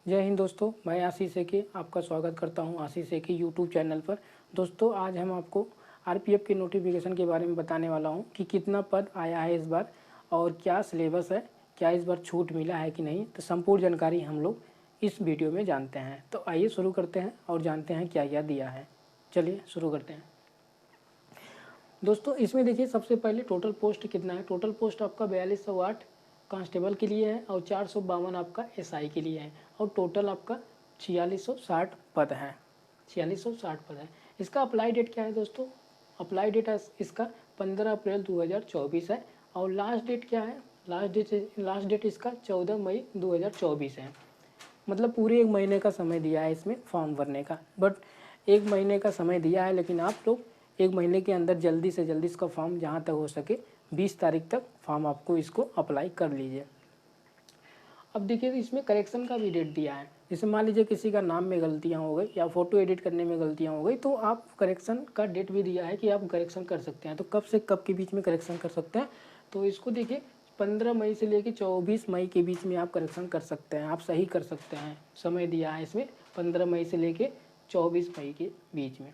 जय हिंद दोस्तों, मैं आशीष सेठी आपका स्वागत करता हूं आशीष सेठी यूट्यूब चैनल पर। दोस्तों, आज हम आपको आरपीएफ के नोटिफिकेशन के बारे में बताने वाला हूं कि कितना पद आया है इस बार और क्या सिलेबस है, क्या इस बार छूट मिला है कि नहीं। तो संपूर्ण जानकारी हम लोग इस वीडियो में जानते हैं। तो आइए शुरू करते हैं और जानते हैं क्या क्या दिया है। चलिए शुरू करते हैं। दोस्तों, इसमें देखिए सबसे पहले टोटल पोस्ट कितना है। टोटल पोस्ट आपका 4208 कांस्टेबल के लिए है और 452 आपका एसआई के लिए है और टोटल आपका 4660 पद है। 4660 पद है। इसका अप्लाई डेट क्या है दोस्तों? अप्लाई डेट इसका 15 अप्रैल 2024 है और लास्ट डेट क्या है? लास्ट डेट इसका 14 मई 2024 है। मतलब पूरे एक महीने का समय दिया है इसमें फॉर्म भरने का। बट एक महीने का समय दिया है, लेकिन आप लोग एक महीने के अंदर जल्दी से जल्दी इसका फॉर्म जहाँ तक हो सके 20 तारीख तक फॉर्म आपको इसको अप्लाई कर लीजिए। अब देखिए इसमें करेक्शन का भी डेट दिया है। जैसे मान लीजिए किसी का नाम में गलतियाँ हो गई या फ़ोटो एडिट करने में गलतियाँ हो गई, तो आप करेक्शन का डेट भी दिया है कि आप करेक्शन कर सकते हैं। तो कब से कब के बीच में करेक्शन कर सकते हैं? तो इसको देखिए 15 मई से लेकर 24 मई के बीच में आप करेक्शन कर सकते हैं, आप सही कर सकते हैं। समय दिया है इसमें 15 मई से लेकर 24 मई के बीच में।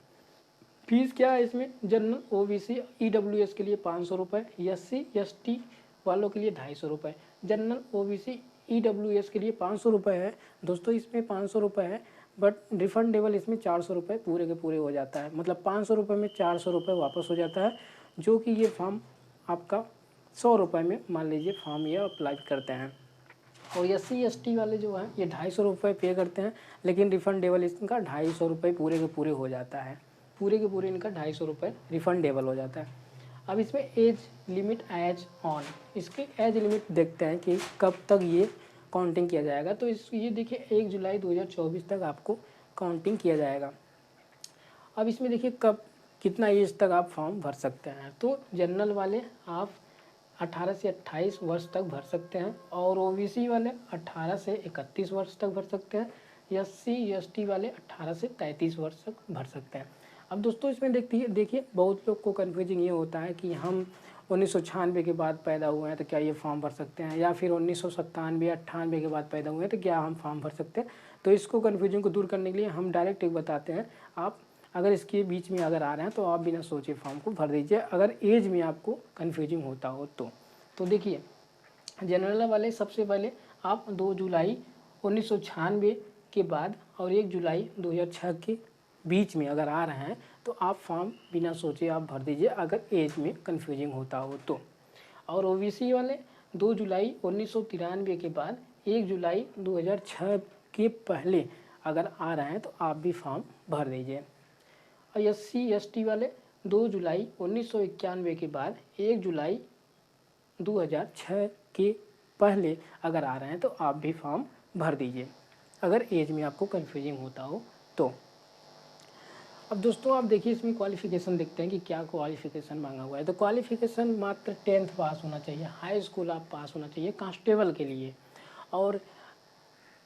फीस क्या है इसमें? जनरल ओबीसी ईडब्ल्यूएस के लिए 500 रुपये, एससी एसटी वालों के लिए 250 रुपये। जनरल ओबीसी ईडब्ल्यूएस के लिए 500 रुपये है दोस्तों, इसमें 500 रुपये है। बट रिफंडेबल इसमें 400 रुपये पूरे के पूरे हो जाता है। मतलब 500 रुपये में 400 रुपये वापस हो जाता है, जो कि ये फॉर्म आपका 100 रुपये में मान लीजिए फॉर्म ये अप्लाई करते हैं। और एससी एसटी वाले जो हैं ये 250 रुपये पे करते हैं, लेकिन रिफंडेबल इसका 250 रुपये पूरे के पूरे हो जाता है। पूरे के पूरे इनका 250 रुपये रिफंडेबल हो जाता है। अब इसमें एज लिमिट एज ऑन, इसकी एज लिमिट देखते हैं कि कब तक ये काउंटिंग किया जाएगा। तो ये देखिए 1 जुलाई 2024 तक आपको काउंटिंग किया जाएगा। अब इसमें देखिए कब कितना एज तक आप फॉर्म भर सकते हैं। तो जनरल वाले आप 18 से 28 वर्ष तक भर सकते हैं और ओबीसी वाले 18 से 31 वर्ष तक भर सकते हैं। एससी एसटी वाले 18 से 33 वर्ष तक भर सकते हैं। अब दोस्तों इसमें देखिए बहुत लोग को कन्फ्यूजिंग ये होता है कि हम 1996 के बाद पैदा हुए हैं तो क्या ये फॉर्म भर सकते हैं, या फिर 1997 98 के बाद पैदा हुए हैं तो क्या हम फॉर्म भर सकते हैं। तो इसको कन्फ्यूजन को दूर करने के लिए हम डायरेक्ट एक बताते हैं। आप अगर इसके बीच में अगर आ रहे हैं तो आप बिना सोचे फॉर्म को भर दीजिए, अगर एज में आपको कन्फ्यूजिंग होता हो तो देखिए जनरल वाले सबसे पहले आप 2 जुलाई 1996 के बाद और 1 जुलाई 2006 के बीच में अगर आ रहे हैं तो आप फॉर्म बिना सोचे आप भर दीजिए, अगर एज में कन्फ्यूजिंग होता हो तो। और ओबीसी वाले 2 जुलाई 1993 के बाद 1 जुलाई 2006 के पहले अगर आ रहे हैं तो आप भी फॉर्म भर दीजिए। और एससी एसटी वाले 2 जुलाई 1991 के बाद 1 जुलाई 2006 के पहले अगर आ रहे हैं तो आप भी फॉर्म भर दीजिए, अगर एज में आपको कन्फ्यूजिंग होता हो तो। अब दोस्तों आप देखिए इसमें क्वालिफिकेशन देखते हैं कि क्या क्वालिफिकेशन मांगा हुआ है। तो क्वालिफिकेशन मात्र 10th पास होना चाहिए, हाई स्कूल आप पास होना चाहिए कांस्टेबल के लिए। और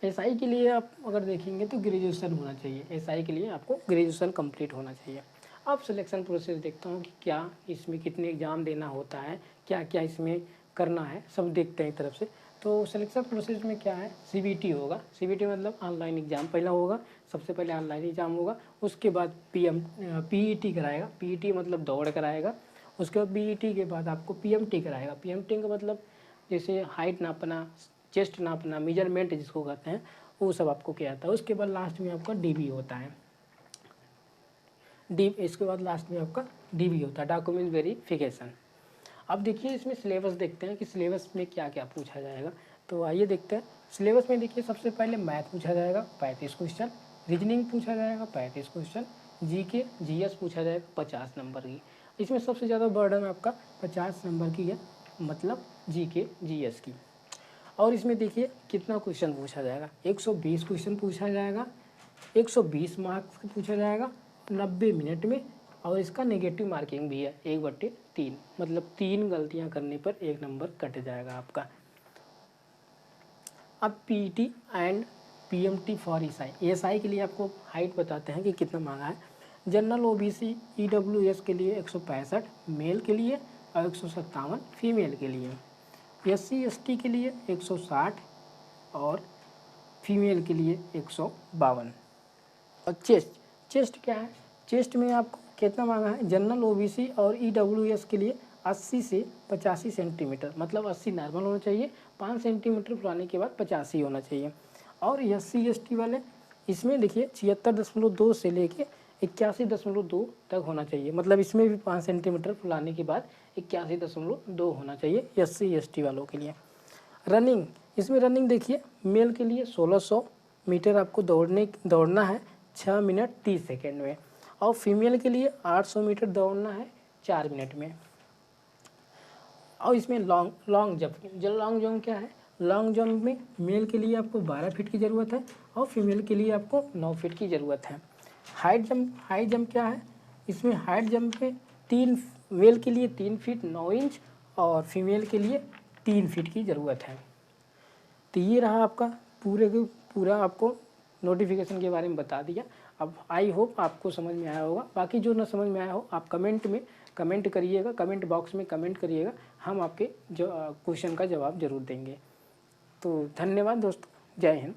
एसआई के लिए आप अगर देखेंगे तो ग्रेजुएशन होना चाहिए। एसआई के लिए आपको ग्रेजुएशन कंप्लीट होना चाहिए। अब सिलेक्शन प्रोसेस देखता हूँ कि क्या इसमें कितने एग्ज़ाम देना होता है, क्या क्या इसमें करना है, सब देखते हैं एक तरफ से। तो सिलेक्शन प्रोसेस में क्या है, सीबीटी होगा। सीबीटी मतलब ऑनलाइन एग्ज़ाम पहला होगा, सबसे पहले ऑनलाइन एग्ज़ाम होगा। उसके बाद पीईटी कराएगा, पीईटी मतलब दौड़ कराएगा। उसके बाद पीईटी के बाद आपको पीएमटी कराएगा। पीएमटी का मतलब जैसे हाइट नापना, चेस्ट नापना, मेजरमेंट जिसको कहते हैं, वो सब आपको किया जाता है। उसके बाद लास्ट में आपका डीबी होता है। इसके बाद लास्ट में आपका डीबी होता है, डॉक्यूमेंट वेरिफिकेशन। अब देखिए इसमें सिलेबस देखते हैं कि सिलेबस में क्या क्या पूछा जाएगा। तो आइए देखते हैं। सिलेबस में देखिए सबसे पहले मैथ पूछा जाएगा 35 क्वेश्चन, रीजनिंग पूछा जाएगा 35 क्वेश्चन, जीके जीएस पूछा जाएगा 50 नंबर की। इसमें सबसे ज़्यादा बर्डन आपका 50 नंबर की है, मतलब जीके जीएस की। और इसमें देखिए कितना क्वेश्चन पूछा जाएगा, 120 क्वेश्चन पूछा जाएगा, 120 मार्क्स पूछा जाएगा 90 मिनट में। और इसका नेगेटिव मार्किंग भी है 1/3, मतलब 3 गलतियां करने पर 1 नंबर कट जाएगा आपका। अब PET and PMT for SI. SI के लिए आपको हाइट बताते हैं कि कितना मांगा है। जनरल ओबीसी ईडब्ल्यूएस के लिए 165 मेल के लिए और 157 फीमेल के लिए। एससी एसटी के लिए 160 और फीमेल के लिए 152। और चेस्ट क्या है, चेस्ट में आपको कितना मांगा है, जनरल ओबीसी और ईडब्ल्यूएस के लिए 80 से 85 सेंटीमीटर, मतलब 80 नॉर्मल होना चाहिए, 5 सेंटीमीटर फुलाने के बाद 85 होना चाहिए। और SC ST वाले इसमें देखिए 76.2 से लेके 81.2 तक होना चाहिए, मतलब इसमें भी 5 सेंटीमीटर फुलाने के बाद 81.2 होना चाहिए SC ST वालों के लिए। रनिंग, इसमें रनिंग देखिए मेल के लिए 1600 मीटर आपको दौड़ना है 6 मिनट 30 सेकेंड में, और फीमेल के लिए 800 मीटर दौड़ना है 4 मिनट में। और इसमें लॉन्ग जंप क्या है, लॉन्ग जंप में मेल के लिए आपको 12 फीट की ज़रूरत है और फीमेल के लिए आपको 9 फीट की ज़रूरत है। हाइट जंप क्या है, इसमें हाइट जंप में मेल के लिए 3 फीट 9 इंच और फीमेल के लिए 3 फीट की ज़रूरत है। तो ये रहा आपका पूरा आपको नोटिफिकेशन के बारे में बता दिया। अब आई होप आपको समझ में आया होगा, बाकी जो ना समझ में आया हो आप कमेंट करिएगा, कमेंट बॉक्स में कमेंट करिएगा, हम आपके जो क्वेश्चन का जवाब ज़रूर देंगे। तो धन्यवाद दोस्तों, जय हिंद।